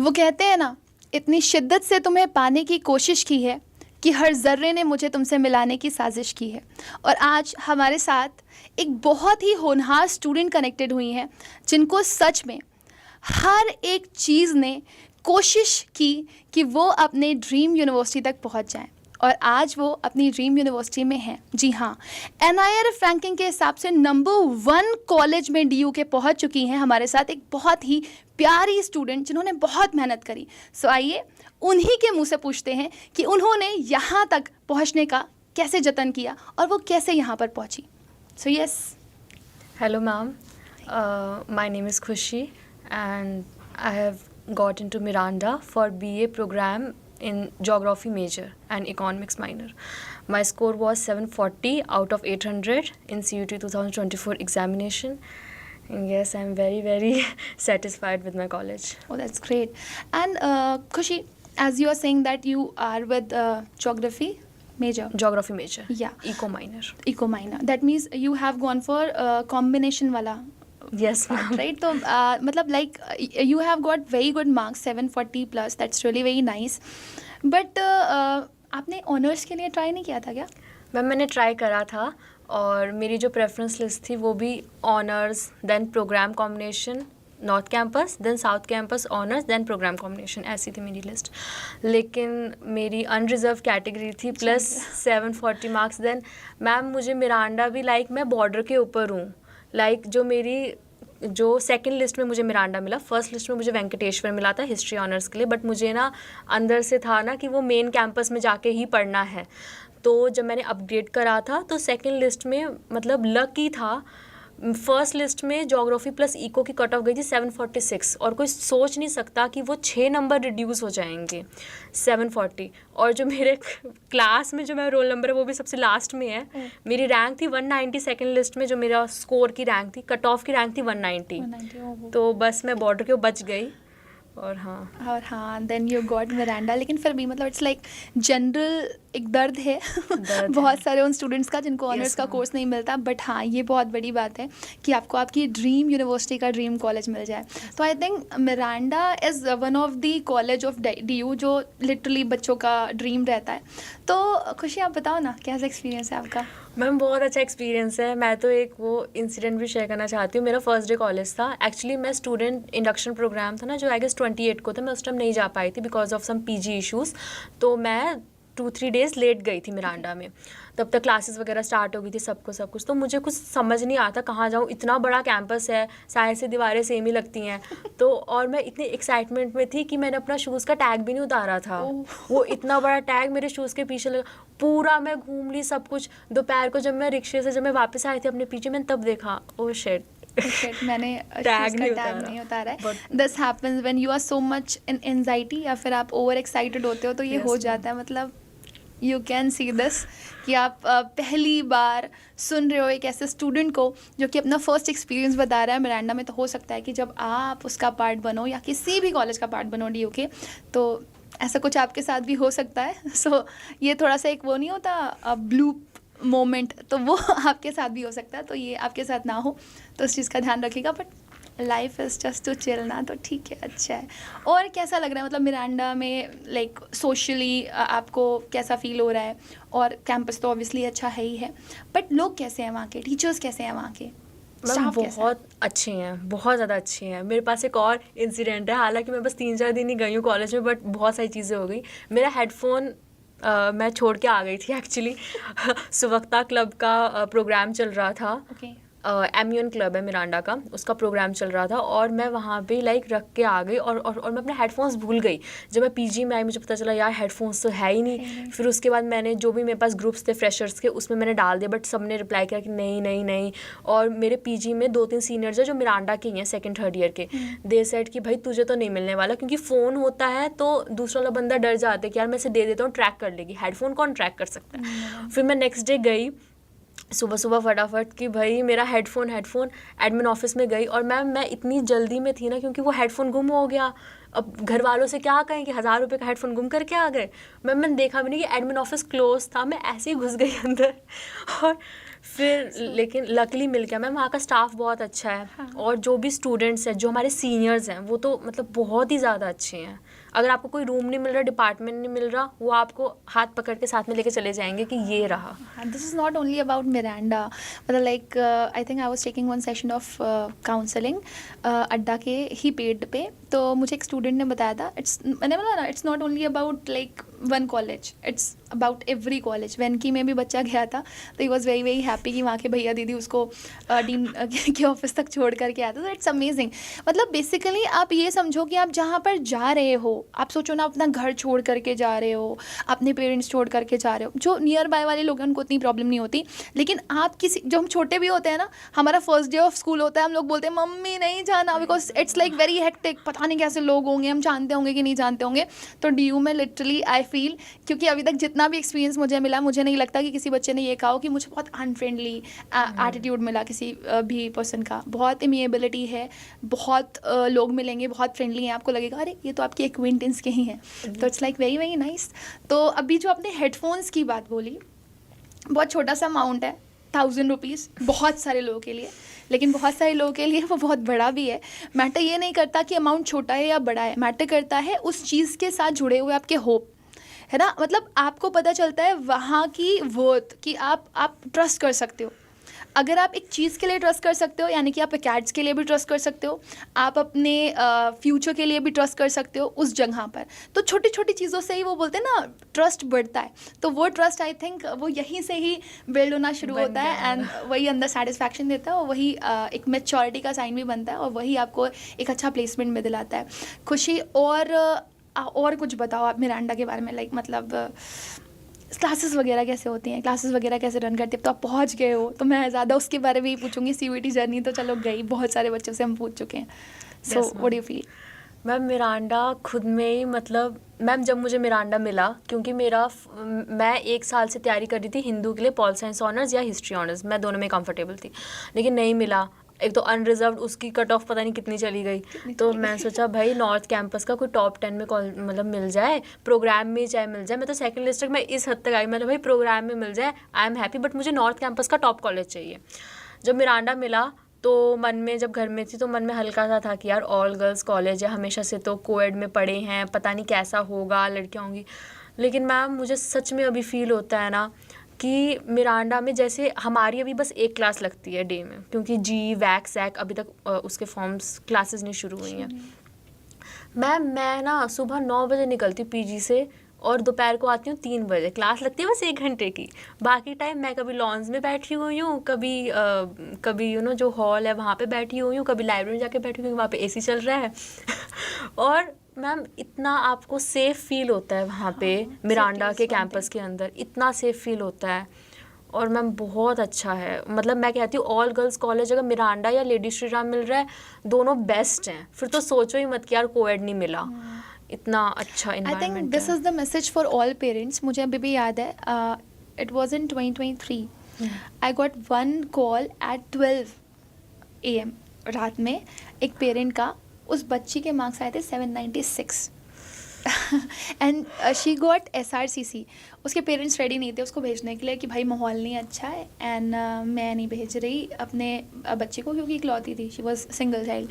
वो कहते हैं ना, इतनी शिद्दत से तुम्हें पाने की कोशिश की है कि हर ज़र्रे ने मुझे तुमसे मिलाने की साजिश की है। और आज हमारे साथ एक बहुत ही होनहार स्टूडेंट कनेक्टेड हुई हैं, जिनको सच में हर एक चीज़ ने कोशिश की कि वो अपने ड्रीम यूनिवर्सिटी तक पहुंच जाएं, और आज वो अपनी ड्रीम यूनिवर्सिटी में हैं। जी हाँ, NIRF रैंकिंग के हिसाब से नंबर 1 कॉलेज में DU के पहुंच चुकी हैं हमारे साथ एक बहुत ही प्यारी स्टूडेंट जिन्होंने बहुत मेहनत करी। सो आइए उन्हीं के मुंह से पूछते हैं कि उन्होंने यहाँ तक पहुँचने का कैसे जतन किया और वो कैसे यहाँ पर पहुँची। So yes. Hello, ma'am. My name is Khushi, and I have got into Miranda for BA program in Geography major and Economics minor. My score was 740 out of 800 in CUT 2024 examination. And yes, I'm very, very satisfied with my college. Oh, that's great. And Khushi, as you are saying that you are with geography major. Geography major. Yeah. Eco minor. Eco minor. That means you have gone for combination wala. Yes, ma'am. Right? तो मतलब like you have got very good marks, 740 plus. That's really very nice. But आपने honours के लिए try नहीं किया था क्या? Ma'am मैंने ट्राई करा था, और मेरी जो प्रेफरेंस लिस्ट थी वो भी honours, then programme combination, north campus, then south campus, honours, then programme combination, ऐसी थी मेरी लिस्ट। लेकिन मेरी अनरिजर्व कैटेगरी थी प्लस 740 मार्क्स। देन मैम मुझे मिरांडा भी मैं बॉर्डर के ऊपर हूँ। जो सेकंड लिस्ट में मुझे मिरांडा मिला, फर्स्ट लिस्ट में मुझे वेंकटेश्वर मिला था हिस्ट्री ऑनर्स के लिए, बट मुझे ना अंदर से था ना कि वो मेन कैंपस में जाके ही पढ़ना है। तो जब मैंने अपग्रेड करा था तो सेकंड लिस्ट में मतलब लक ही था, फर्स्ट लिस्ट में ज्योग्राफी प्लस इको की कट ऑफ गई थी 746, और कोई सोच नहीं सकता कि वो 6 नंबर रिड्यूस हो जाएंगे 740। और जो मेरे क्लास में जो मेरा रोल नंबर है वो भी सबसे लास्ट में है। मेरी रैंक थी 190 सेकंड लिस्ट में, जो मेरा स्कोर की रैंक थी, कट ऑफ की रैंक थी 190। तो बस मैं बॉर्डर के बच गई। और हाँ देन यू गॉट मिरांडा। लेकिन फिर भी मतलब इट्स लाइक जनरल एक दर्द है बहुत सारे उन स्टूडेंट्स का जिनको ऑनर्स का कोर्स नहीं मिलता। बट हाँ, ये बहुत बड़ी बात है कि आपको आपकी ड्रीम यूनिवर्सिटी का ड्रीम कॉलेज मिल जाए। तो I think Miranda is one of the college of DU जो लिटरली बच्चों का ड्रीम रहता है। तो खुशी, आप बताओ ना कैसा एक्सपीरियंस है आपका? मैम बहुत अच्छा एक्सपीरियंस है। मैं तो एक वो इंसिडेंट भी शेयर करना चाहती हूँ। मेरा फर्स्ट डे कॉलेज था। एक्चुअली मैं स्टूडेंट इंडक्शन प्रोग्राम था ना, जो आई गेस 28 को था, मैं उस टाइम नहीं जा पाई थी because of some PG issues. तो मैं 2-3 डेज़ लेट गई थी मिरांडा में। तब तक क्लासेस वगैरह स्टार्ट हो गई थी, सब कुछ। तो मुझे कुछ समझ नहीं आता कहाँ जाऊँ, इतना बड़ा कैंपस है, साइड से दीवारें सेम ही लगती हैं। तो और मैं इतनी एक्साइटमेंट में थी कि मैंने अपना शूज़ का टैग भी नहीं उतारा था। वो इतना बड़ा टैग मेरे शूज़ के पीछे लगा। पूरा मैं घूम ली सब कुछ। दोपहर को जब मैं रिक्शे से वापस आई थी अपने पीछे, मैंने तब देखा ओ शिट मैंने टैग नहीं उतारा है। This happens when you are so much in anxiety, या फिर आप ओवर एक्साइटेड होते हो तो ये हो जाता है। मतलब यू कैन सी दिस कि आप पहली बार सुन रहे हो एक ऐसे स्टूडेंट को जो कि अपना फर्स्ट एक्सपीरियंस बता रहा है मिरांडा में। तो हो सकता है कि जब आप उसका पार्ट बनो या किसी भी कॉलेज का पार्ट बनो DU के, तो ऐसा कुछ आपके साथ भी हो सकता है। सो ये थोड़ा सा एक वो नहीं होता ब्लू मोमेंट, तो वो आपके साथ भी हो सकता है। तो ये आपके साथ ना हो तो उस चीज़ का ध्यान रखिएगा। But life is just to chill ना, तो ठीक है, अच्छा है। और कैसा लग रहा है मतलब मिरांडा में, लाइक सोशली आपको कैसा फील हो रहा है? और कैंपस तो ऑब्वियसली अच्छा है ही है, बट लोग कैसे हैं वहाँ के, टीचर्स कैसे हैं वहाँ के, मैम बहुत अच्छे हैं, बहुत ज़्यादा अच्छे हैं। मेरे पास एक और इंसिडेंट है, हालांकि मैं बस 3-4 दिन ही गई हूँ कॉलेज में, बट बहुत सारी चीज़ें हो गई। मेरा हेडफोन मैं छोड़ के आ गई थी एक्चुअली। सुवक्ता क्लब का प्रोग्राम चल रहा था। MUN क्लब है मिरांडा का, उसका प्रोग्राम चल रहा था, और मैं वहाँ पे रख के आ गई, और मैं अपने हेडफोन्स भूल गई। जब मैं PG में आई मुझे पता चला यार हेडफोन्स तो है ही नहीं। फिर उसके बाद मैंने जो भी मेरे पास ग्रुप्स थे फ्रेशर्स के, उसमें मैंने डाल दिया, बट सबने रिप्लाई किया कि नहीं नहीं नहीं। और मेरे PG में 2-3 सीनियर्स हैं जो मिरांडा के ही हैं, 2nd-3rd ईयर के। दे सेड कि भाई तुझे तो नहीं मिलने वाला, क्योंकि फ़ोन होता है तो दूसरा वाला बंदा डर जाता है कि यार मैं इसे दे देता हूँ, ट्रैक कर लेगी। हेडफोन कौन ट्रैक कर सकता है? फिर मैं नेक्स्ट डे गई सुबह फटाफट कि भाई मेरा हेडफोन एडमिन ऑफिस में गई, और मैं इतनी जल्दी में थी ना, क्योंकि वो हेडफोन गुम हो गया। अब घर वालों से क्या कहें कि 1000 रुपये का हेडफोन गुम करके आ गए। मैंने देखा भी नहीं कि एडमिन ऑफिस क्लोज था, मैं ऐसे ही घुस गई अंदर। और फिर लेकिन लकीली मिल गया मैम, वहाँ का स्टाफ बहुत अच्छा है। हाँ। और जो भी स्टूडेंट्स हैं, जो हमारे सीनियर्स हैं, वो तो मतलब बहुत ही ज़्यादा अच्छे हैं। अगर आपको कोई रूम नहीं मिल रहा, डिपार्टमेंट नहीं मिल रहा, वो आपको हाथ पकड़ के साथ में लेके चले जाएंगे कि ये रहा। This is not only about Miranda, मतलब like I think I was taking one session of counselling Adda के ही पेड पे, तो मुझे एक स्टूडेंट ने बताया था, मैंने बोला ना, it's not only about like one college, it's about every college. वेनकी में भी बच्चा गया था तो ही वॉज वेरी वेरी हैप्पी कि वहाँ के भैया दीदी उसको डीन के ऑफिस तक छोड़ करके आते, तो इट्स अमेजिंग। मतलब बेसिकली आप ये समझो कि आप जहाँ पर जा रहे हो, आप सोचो ना, अपना घर छोड़ करके जा रहे हो, अपने पेरेंट्स छोड़ करके जा रहे हो। जो नियर बाय वाले लोग हैं उनको इतनी प्रॉब्लम नहीं होती, लेकिन आप किसी, जो हम छोटे भी होते हैं ना, हमारा फर्स्ट डे ऑफ स्कूल होता है, हम लोग बोलते हैं मम्मी नहीं जाना, because it's like very hectic, पता नहीं कैसे लोग होंगे, हम जानते होंगे कि नहीं जानते होंगे। तो DU में लिटरली आई फील, क्योंकि अभी तक जितना भी एक्सपीरियंस मुझे मिला, मुझे नहीं लगता कि किसी बच्चे ने ये कहा हो कि मुझे बहुत अनफ्रेंडली एटीट्यूड मिला किसी भी पर्सन का। बहुत इमिएबिलिटी है, बहुत लोग मिलेंगे, बहुत फ्रेंडली हैं, आपको लगेगा अरे ये तो आपके एक्वेंटेंस के ही हैं। तो it's like very very nice. तो अभी जो आपने हेडफोन्स की बात बोली, बहुत छोटा सा अमाउंट है, 1000 रुपीज़ बहुत सारे लोगों के लिए, लेकिन बहुत सारे लोगों के लिए वो बहुत बड़ा भी है। मैटर ये नहीं करता कि अमाउंट छोटा है या बड़ा है, मैटर करता है उस चीज़ के साथ जुड़े हुए आपके होप, है ना। मतलब आपको पता चलता है वहाँ की वर्थ, कि आप ट्रस्ट कर सकते हो। अगर आप एक चीज़ के लिए ट्रस्ट कर सकते हो, यानी कि आप एकेड्स के लिए भी ट्रस्ट कर सकते हो, आप अपने फ्यूचर के लिए भी ट्रस्ट कर सकते हो उस जगह पर। तो छोटी छोटी चीज़ों से ही वो बोलते हैं ना, ट्रस्ट बढ़ता है। तो वो ट्रस्ट आई थिंक वो यहीं से ही बिल्ड होना शुरू होता है, एंड वही अंदर सेटिस्फैक्शन देता है, और वही एक मैच्योरिटी का साइन भी बनता है, और वही आपको एक अच्छा प्लेसमेंट में दिलाता है। खुशी, और कुछ बताओ आप मिरांडा के बारे में, लाइक मतलब क्लासेस वगैरह कैसे होती हैं, क्लासेस वगैरह कैसे रन करती है। तो आप पहुंच गए हो, तो मैं ज़्यादा उसके बारे में ही पूछूंगी। CUET जर्नी तो चलो गई, बहुत सारे बच्चों से हम पूछ चुके हैं। So what do you feel? Ma'am Miranda खुद में ही, मतलब मैम जब मुझे मिरांडा मिला, क्योंकि मैं 1 साल से तैयारी कर रही थी हिंदू के लिए, पॉल साइंस ऑनर्स या हिस्ट्री ऑनर्स, मैं दोनों में कंफर्टेबल थी, लेकिन नहीं मिला। एक तो अनरिजर्व, उसकी कट ऑफ पता नहीं कितनी चली गई। तो मैं सोचा भाई नॉर्थ कैंपस का कोई टॉप 10 में मतलब मिल जाए, प्रोग्राम में चाहे मिल जाए। मैं तो सेकंड लिस्ट तक मैं इस हद तक आई, मतलब भाई प्रोग्राम में मिल जाए आई एम हैप्पी, बट मुझे नॉर्थ कैंपस का टॉप कॉलेज चाहिए। जब मिरांडा मिला तो मन में, जब घर में थी तो मन में हल्का सा था कि यार ऑल गर्ल्स कॉलेज है, हमेशा से तो कोएड में पढ़े हैं, पता नहीं कैसा होगा, लड़कियाँ होंगी। लेकिन मैम मुझे सच में अभी फील होता है ना कि मिरांडा में, जैसे हमारी अभी बस 1 क्लास लगती है डे में, क्योंकि जी वैक सैक अभी तक उसके फॉर्म्स क्लासेस नहीं शुरू हुई हैं। मैं ना सुबह 9 बजे निकलती PG से, और दोपहर को आती हूँ 3 बजे। क्लास लगती है बस 1 घंटे की, बाकी टाइम मैं कभी लॉन्स में बैठी हुई हूँ, कभी जो हॉल है वहाँ पे बैठी हुई हूँ, कभी लाइब्रेरी में जाके बैठी हुई हूँ, वहाँ पे AC चल रहा है। और मैम इतना आपको सेफ़ फील होता है वहाँ पे, मिरांडा के कैंपस के अंदर इतना सेफ़ फील होता है। और मैम बहुत अच्छा है, मतलब मैं कहती हूँ ऑल गर्ल्स कॉलेज अगर मिरांडा या लेडी श्री राम मिल रहा है, दोनों बेस्ट हैं। फिर तो सोचो ही मत कि यार कोएड नहीं मिला, इतना अच्छा एनवायरनमेंट है। I think this is the message for all parents. मुझे अभी भी याद है, it was in 2023, I got one call at 12 AM रात में, एक पेरेंट का, उस बच्ची के मार्क्स आए थे 796 एंड शी गॉट SRCC। उसके पेरेंट्स रेडी नहीं थे उसको भेजने के लिए कि भाई माहौल नहीं अच्छा है, एंड मैं नहीं भेज रही अपने बच्चे को, क्योंकि इकलौती थी, शी वॉज सिंगल चाइल्ड।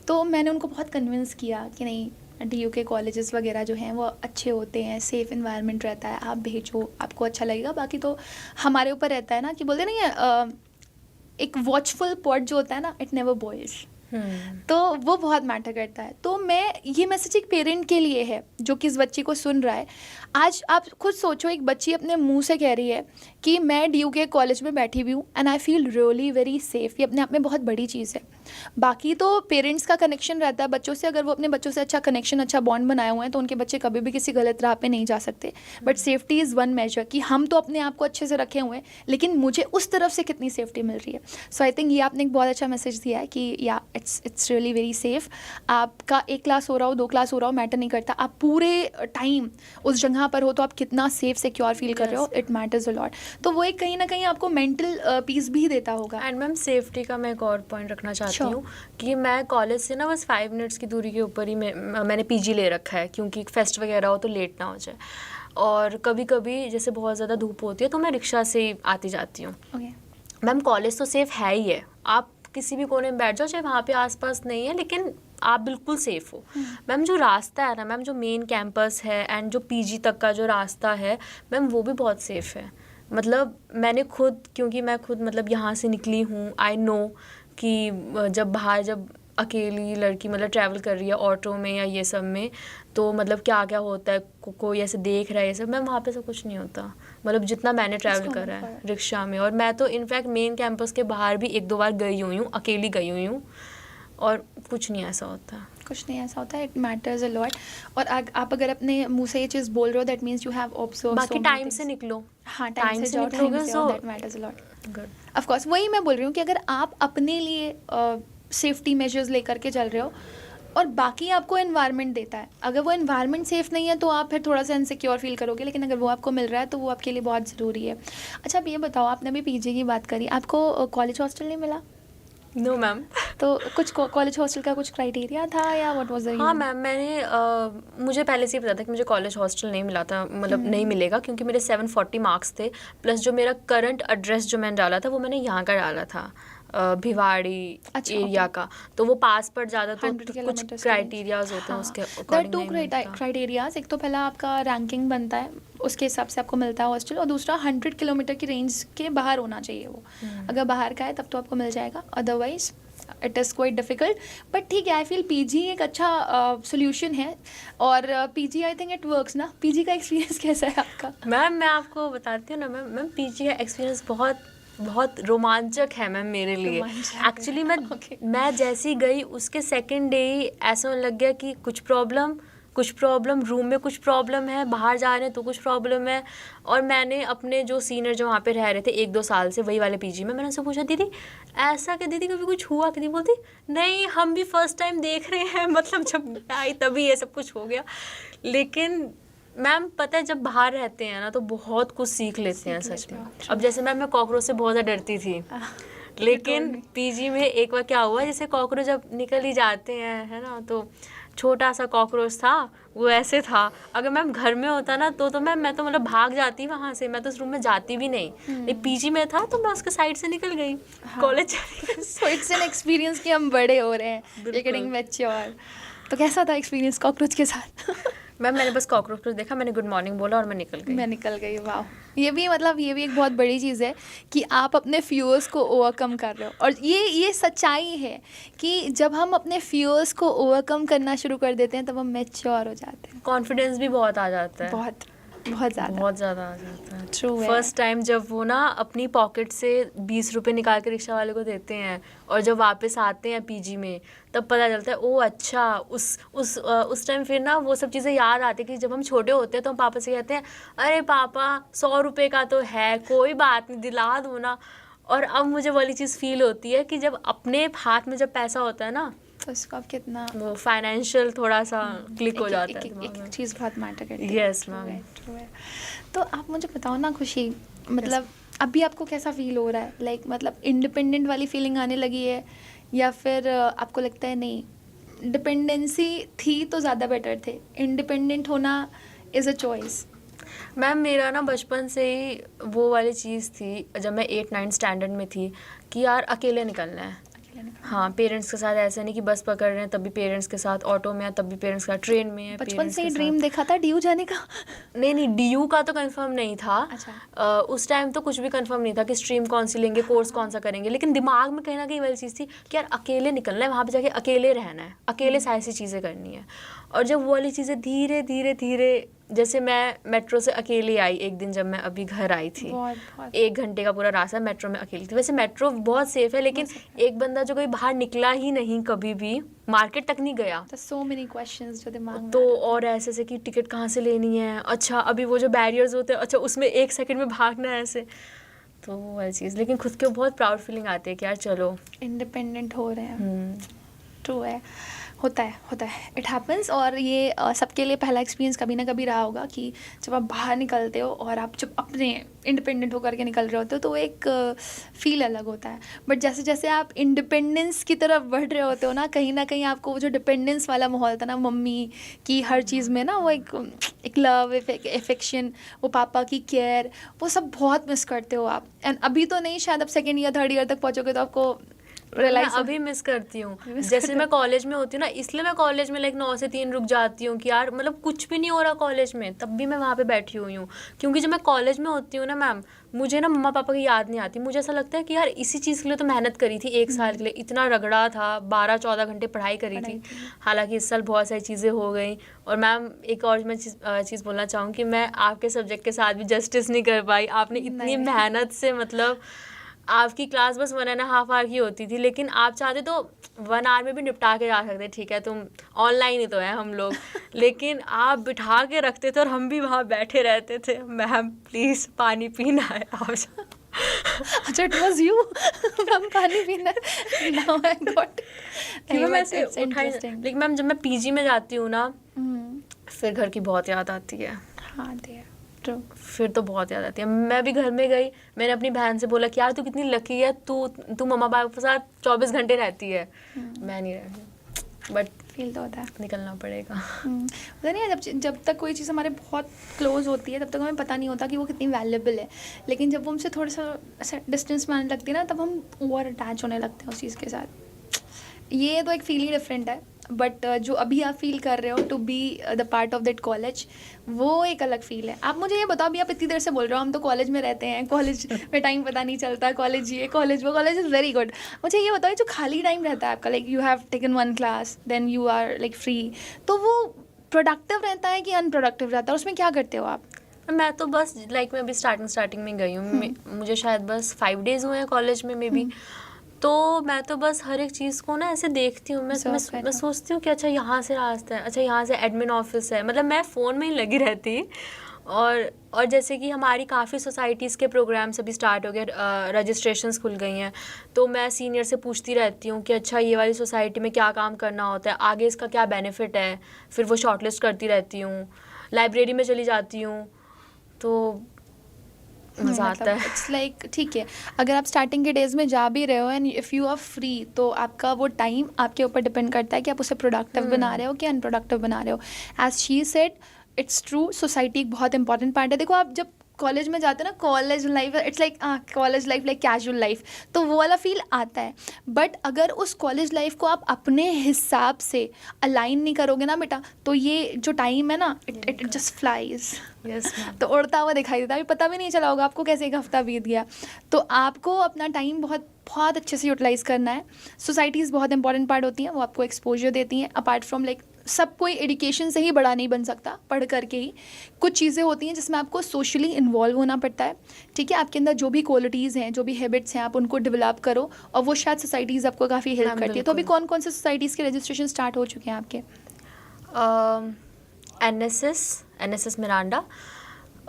तो मैंने उनको बहुत कन्विंस किया कि नहीं, DU के कॉलेजेस वगैरह जो हैं वो अच्छे होते हैं, सेफ़ इन्वायरमेंट रहता है, आप भेजो, आपको अच्छा लगेगा। बाकी तो हमारे ऊपर रहता है ना, कि बोलते नहीं है, एक वॉचफुल पॉट जो होता है ना, इट नेवर बॉयल्स। तो वो बहुत मैटर करता है। तो मैं, ये मैसेज एक पेरेंट के लिए है जो कि इस बच्ची को सुन रहा है। आज आप खुद सोचो, एक बच्ची अपने मुंह से कह रही है कि मैं DU के कॉलेज में बैठी हुई हूँ and I feel really very safe. ये अपने आप में बहुत बड़ी चीज़ है। बाकी तो पेरेंट्स का कनेक्शन रहता है बच्चों से, अगर वो अपने बच्चों से अच्छा कनेक्शन, अच्छा बॉन्ड बनाए हुए हैं, तो उनके बच्चे कभी भी किसी गलत राह पे नहीं जा सकते। But safety is one major, कि हम तो अपने आप को अच्छे से रखे हुए हैं, लेकिन मुझे उस तरफ से कितनी सेफ्टी मिल रही है। सो आई थिंक ये आपने एक बहुत अच्छा मैसेज दिया है कि या इट्स रियली वेरी सेफ। आपका 1 क्लास हो रहा हो, 2 क्लास हो रहा हो, मैटर नहीं करता। आप पूरे टाइम उस जगह पर हो तो आप कितना सेफ सिक्योर फील कर रहे हो, इट मैटर्स अ लॉट। तो वो एक कहीं ना कहीं आपको मेंटल पीस भी देता होगा। एंड मैम सेफ्टी का मैं एक और पॉइंट रखना चाहती हूँ कि मैं कॉलेज से ना बस 5 मिनट्स की दूरी के ऊपर ही मैंने PG ले रखा है, क्योंकि फेस्ट वगैरह हो तो लेट ना हो जाए। और कभी कभी जैसे बहुत ज़्यादा धूप होती है तो मैं रिक्शा से आती जाती हूँ। मैम कॉलेज तो सेफ़ है ही है, आप किसी भी कोने में बैठ जाओ चाहे वहाँ पे आसपास नहीं है, लेकिन आप बिल्कुल सेफ़ हो। मैम जो रास्ता है ना मैम, जो मेन कैंपस है एंड जो पीजी तक का जो रास्ता है मैम, वो भी बहुत सेफ़ है। मतलब मैंने खुद, क्योंकि मैं खुद मतलब यहाँ से निकली हूँ, आई नो कि जब अकेली लड़की मतलब ट्रैवल कर रही है ऑटो में या ये सब में, तो मतलब क्या क्या होता है, कोई ऐसे देख रहा है ये सब। मैम वहाँ पे सब कुछ नहीं होता, मतलब जितना मैंने ट्रैवल करा है रिक्शा में। और मैं तो इनफैक्ट मेन कैंपस के बाहर भी 1-2 बार गई हुई हूँ, अकेली गई हुई हूँ, और कुछ नहीं ऐसा होता। कुछ नहीं ऐसा होता है, इट मैटर्स अ लॉट। और आप अगर अपने मुंह से ये चीज़ बोल रहे हो, that means you have observe. बाकी टाइम से निकलो, हाँ, टाइम से जाओ, निकलोगे so that matters a lot. Of course, वही मैं बोल रही हूँ कि अगर आप अपने लिए सेफ्टी मेजर्स लेकर के चल रहे हो और बाकी आपको एनवायरनमेंट देता है, अगर वो एनवायरनमेंट सेफ नहीं है तो आप फिर थोड़ा सा इनसिक्योर फील करोगे, लेकिन अगर वो आपको मिल रहा है तो वो आपके लिए बहुत ज़रूरी है। अच्छा, अब ये बताओ, आपने अभी पीजी की बात करी, आपको कॉलेज हॉस्टल नहीं मिला? No ma'am. तो कुछ कॉलेज हॉस्टल का कुछ क्राइटेरिया था या व्हाट वाज द? हाँ मैम, मुझे पहले से ही पता था कि मुझे कॉलेज हॉस्टल नहीं मिला था, मतलब नहीं मिलेगा, क्योंकि मेरे 740 मार्क्स थे, प्लस जो मेरा करंट एड्रेस जो मैंने डाला था वो मैंने यहाँ का डाला था, भिवाड़ी एरिया का, तो वो पास पड़ जाता, तो कुछ क्राइटेरियाज होते हैं उसके अकॉर्डिंग। टू क्राइटेरियाज, एक तो पहला आपका रैंकिंग बनता है, उसके हिसाब से आपको मिलता है हॉस्टल, और दूसरा 100 किलोमीटर की रेंज के बाहर होना चाहिए वो। अगर बाहर का है तब तो आपको मिल जाएगा, otherwise it is quite difficult. But ठीक है, आई फील पीजी एक अच्छा सोल्यूशन है, और PG I think it works ना। पीजी का एक्सपीरियंस कैसा है आपका? मैम मैं आपको बताती हूँ ना मैम पीजी का एक्सपीरियंस बहुत रोमांचक है मैम मेरे लिए। एक्चुअली मैं जैसे ही गई उसके सेकंड डे ही ऐसा होने लग गया कि कुछ प्रॉब्लम रूम में, कुछ प्रॉब्लम है, बाहर जा रहे हैं तो कुछ प्रॉब्लम है। और मैंने अपने जो सीनियर जो वहाँ पे रह रहे थे 1-2 साल से वही वाले पीजी में, मैंने उनसे पूछा, दीदी ऐसा क्या, दीदी कभी कुछ हुआ? दीदी बोलती नहीं, हम भी फर्स्ट टाइम देख रहे हैं, मतलब जब आई तभी ये सब कुछ हो गया। लेकिन मैम पता है जब बाहर रहते हैं ना तो बहुत कुछ सीख लेते हैं सच में। अब जैसे मैं कॉकरोच से बहुत ज़्यादा डरती थी, लेकिन पीजी में एक बार क्या हुआ, जैसे कॉकरोच जब निकल ही जाते हैं है ना, तो छोटा सा कॉकरोच था वो ऐसे था। अगर मैम घर में होता ना तो मैं तो मतलब भाग जाती वहाँ से, मैं तो उस रूम में जाती भी नहीं। लेकिन पीजी में था तो मैं उसके साइड से निकल गई, college. So it's an experience कि हम बड़े हो रहे हैं, गेटिंग मैच्योर। तो कैसा था एक्सपीरियंस कॉकरोच के साथ? मैम मैंने बस कॉकरोच को देखा, मैंने गुड मॉर्निंग बोला और मैं निकल गई। वाह, ये भी एक बहुत बड़ी चीज़ है कि आप अपने फियर्स को ओवरकम कर रहे हो। और ये सच्चाई है कि जब हम अपने फियर्स को ओवरकम करना शुरू कर देते हैं तब हम मैच्योर हो जाते हैं, कॉन्फिडेंस भी बहुत आ जाता है, बहुत ज़्यादा आ जाता है। ट्रू है। फर्स्ट टाइम जब वो ना अपनी पॉकेट से 20 रुपये निकाल के रिक्शा वाले को देते हैं और जब वापस आते हैं पीजी में तब पता चलता है ओ अच्छा, उस टाइम फिर ना वो सब चीज़ें याद आती है कि जब हम छोटे होते हैं तो हम पापा से कहते हैं अरे पापा 100 रुपये का तो है, कोई बात नहीं, दिला दो ना। और अब मुझे वाली चीज़ फील होती है कि जब अपने हाथ में जब पैसा होता है ना तो इसको आप कितना वो फाइनेंशियल थोड़ा सा क्लिक हो जाता है। एक चीज़ बहुत मैटर करती है। Yes ma'am. तो आप मुझे बताओ ना खुशी, मतलब अभी आपको कैसा फील हो रहा है? लाइक मतलब इंडिपेंडेंट वाली फीलिंग आने लगी है, या फिर आपको लगता है नहीं डिपेंडेंसी थी तो ज़्यादा बेटर थे, इंडिपेंडेंट होना इज़ अ चॉइस? मैम मेरा ना बचपन से ही वो वाली चीज़ थी, जब मैं 8-9 स्टैंडर्ड में थी, कि यार अकेले निकलना है। हाँ, पेरेंट्स के साथ ऐसा नहीं कि बस पकड़ रहे हैं तब भी पेरेंट्स के साथ, ऑटो में है तब भी पेरेंट्स के साथ, ट्रेन में है। बचपन से ही ड्रीम देखा था डीयू जाने का? नहीं डीयू का तो कंफर्म नहीं था। अच्छा। उस टाइम तो कुछ भी कंफर्म नहीं था कि स्ट्रीम कौन सी लेंगे, कोर्स कौन सा करेंगे, लेकिन दिमाग में कहीं ना कहीं वाली चीज़ थी कि यार अकेले निकलना है, वहाँ पे जाके अकेले रहना है, अकेले सारी सी चीज़ें करनी है। और जब वो वाली चीज़ें धीरे धीरे जैसे मैं मेट्रो से अकेले आई एक दिन, जब मैं अभी घर आई थी, 1 घंटे का पूरा रास्ता मेट्रो में अकेली थी। वैसे मेट्रो बहुत सेफ है, लेकिन एक बंदा जो कोई बाहर निकला ही नहीं, कभी भी मार्केट तक नहीं गया, सो मेनी क्वेश्चंस जो दिमाग में तो और ऐसे कि टिकट कहाँ से लेनी है, अच्छा अभी वो जो बैरियर्स होते हैं, अच्छा उसमें 1 सेकंड में भागना है ऐसे, तो वो वाली चीज़। लेकिन खुद के बहुत प्राउड फीलिंग आती है कि यार चलो इंडिपेंडेंट हो रहे हैं। ट्रू है, होता है, इट हैपन्स। और ये सबके लिए पहला एक्सपीरियंस कभी ना कभी रहा होगा कि जब आप बाहर निकलते हो और आप जब अपने इंडिपेंडेंट होकर के निकल रहे होते हो तो एक फील अलग होता है। बट जैसे जैसे आप इंडिपेंडेंस की तरफ बढ़ रहे होते हो ना कहीं आपको वो जो डिपेंडेंस वाला माहौल था ना, मम्मी की हर चीज़ में ना वो एक लव, एफेक्शन, वो पापा की केयर, वो सब बहुत मिस करते हो आप। एंड अभी तो नहीं, शायद अब सेकेंड ईयर थर्ड ईयर तक पहुँचोगे तो आपको मैं अभी मिस करती हूँ। जैसे मैं कॉलेज में होती हूँ ना, इसलिए मैं कॉलेज में 9 से 3 रुक जाती हूँ कि यार मतलब कुछ भी नहीं हो रहा कॉलेज में, तब भी मैं वहाँ पे बैठी हुई हूँ। क्योंकि जब मैं कॉलेज में होती हूँ ना मैम, मुझे ना मम्मा पापा की याद नहीं आती। मुझे ऐसा लगता है कि यार इसी चीज़ के लिए तो मेहनत करी थी 1 साल के लिए, इतना रगड़ा था, 12-14 घंटे पढ़ाई करी थी। हालांकि इस साल बहुत सारी चीज़ें हो गई। और मैम एक और मैं चीज़ बोलना चाहूँ कि मैं आपके सब्जेक्ट के साथ भी जस्टिस नहीं कर पाई। आपने इतनी मेहनत से, मतलब आपकी क्लास बस 1.5 आवर की होती थी, लेकिन आप चाहते तो 1 आवर में भी निपटा के जा सकते। ठीक है, तुम ऑनलाइन ही तो है हम लोग, लेकिन आप बिठा के रखते थे और हम भी वहाँ बैठे रहते थे। मैम प्लीज़ पानी पीना है आप। अच्छा, इट वाज यू। मैम पानी पीना है, नाउ आई गॉट। मैं ऐसे उठाई, लेकिन मैम जब मैं पीजी में जाती हूँ ना, फिर घर की बहुत याद आती है। हाँ दे, फिर तो बहुत याद आती है। मैं भी घर में गई, मैंने अपनी बहन से बोला कि यार तू कितनी लकी है, तू मम्मा पापा के साथ 24 घंटे रहती है। मैं नहीं रहती, बट फील तो होता है, निकलना पड़ेगा। पता नहीं है, जब तक कोई चीज़ हमारे बहुत क्लोज होती है तब तक हमें पता नहीं होता कि वो कितनी वैल्यूबल है। लेकिन जब वो हमसे थोड़ा सा ऐसा डिस्टेंस में आने लगती है ना, तब हम ओवर अटैच होने लगते हैं उस चीज़ के साथ। ये तो एक फील ही डिफरेंट है। बट जो अभी आप फील कर रहे हो to be the part of that college, वो एक अलग फील है। आप मुझे ये बताओ, अभी आप इतनी देर से बोल रहे हो हम तो कॉलेज में रहते हैं, कॉलेज में टाइम पता नहीं चलता, कॉलेज ये कॉलेज वो, कॉलेज इज़ वेरी गुड। मुझे ये बताओ, जो खाली टाइम रहता है आपका, like you have taken 1 class then you are like free, तो वो प्रोडक्टिव रहता है कि अनप्रोडक्टिव रहता है? उसमें क्या करते हो आप? मैं तो बस मैं अभी स्टार्टिंग में गई हूँ। मुझे शायद बस 5 डेज़ हुए हैं कॉलेज में मे बी। तो मैं तो बस हर एक चीज़ को ना ऐसे देखती हूँ। मैं सोचती हूँ कि अच्छा यहाँ से रास्ता है, अच्छा यहाँ से एडमिन ऑफिस है, मतलब मैं फ़ोन में ही लगी रहती। और जैसे कि हमारी काफ़ी सोसाइटीज़ के प्रोग्राम्स अभी स्टार्ट हो गए, रजिस्ट्रेशंस खुल गई हैं, तो मैं सीनियर से पूछती रहती हूँ कि अच्छा ये वाली सोसाइटी में क्या काम करना होता है, आगे इसका क्या बेनिफिट है। फिर वो शॉर्टलिस्ट करती रहती हूँ, लाइब्रेरी में चली जाती हूँ, तो मज़ा आता है। इट्स लाइक ठीक है, अगर आप स्टार्टिंग के डेज़ में जा भी रहे हो and if you are free, तो आपका वो टाइम आपके ऊपर डिपेंड करता है कि आप उसे प्रोडक्टिव बना रहे हो कि अनप्रोडक्टिव बना रहे हो। As she said, it's true, society एक बहुत इंपॉर्टेंट पार्ट है। देखो आप जब कॉलेज में जाते हैं ना, college life it's like college life like casual life, तो वो वाला फील आता है। बट अगर उस कॉलेज लाइफ को आप अपने हिसाब से अलाइन नहीं करोगे ना बेटा, तो ये जो टाइम है ना, इट जस्ट फ्लाइज। तो उड़ता हुआ दिखाई देता है, अभी पता भी नहीं चला होगा आपको कैसे 1 हफ्ता बीत गया। तो आपको अपना टाइम बहुत बहुत अच्छे से यूटिलाइज़ करना है। सोसाइटीज़ बहुत इंपॉर्टेंट पार्ट होती हैं, वो आपको एक्सपोजर देती हैं। अपार्ट फ्रॉम लाइक सब कोई एजुकेशन से ही बड़ा नहीं बन सकता, पढ़ करके ही कुछ चीज़ें होती हैं जिसमें आपको सोशली इन्वॉल्व होना पड़ता है। ठीक है, आपके अंदर जो भी क्वालिटीज़ हैं, जो भी हैबिट्स हैं, आप उनको डेवलप करो, और वो शायद सोसाइटीज़ आपको काफ़ी हेल्प करती है। तो अभी कौन कौन से सोसाइटीज़ के रजिस्ट्रेशन स्टार्ट हो चुके हैं आपके? NSS मिरांडा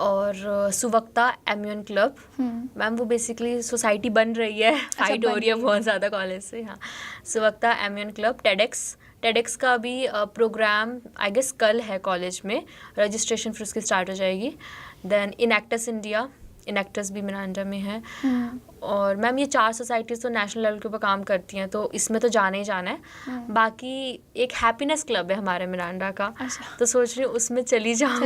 और सुवक्ता एम्यून क्लब। मैम वो बेसिकली सोसाइटी बन रही है, फाइट हो रही है बहुत ज़्यादा कॉलेज से। हाँ, सुवक्ता एम्यून क्लब। टेडेक्स का भी प्रोग्राम आई गेस कल है कॉलेज में, रजिस्ट्रेशन फिर उसकी स्टार्ट हो जाएगी। देन इनएक्टस इंडिया, इनएक्टस भी मिरांडा में है। और मैम ये 4 सोसाइटीज़ तो नेशनल लेवल के ऊपर काम करती हैं, तो इसमें तो जाना ही जाना है। बाकी एक हैप्पीनेस क्लब है हमारे मिरांडा का। तो सोच रही हूँ उसमें चली जाओ।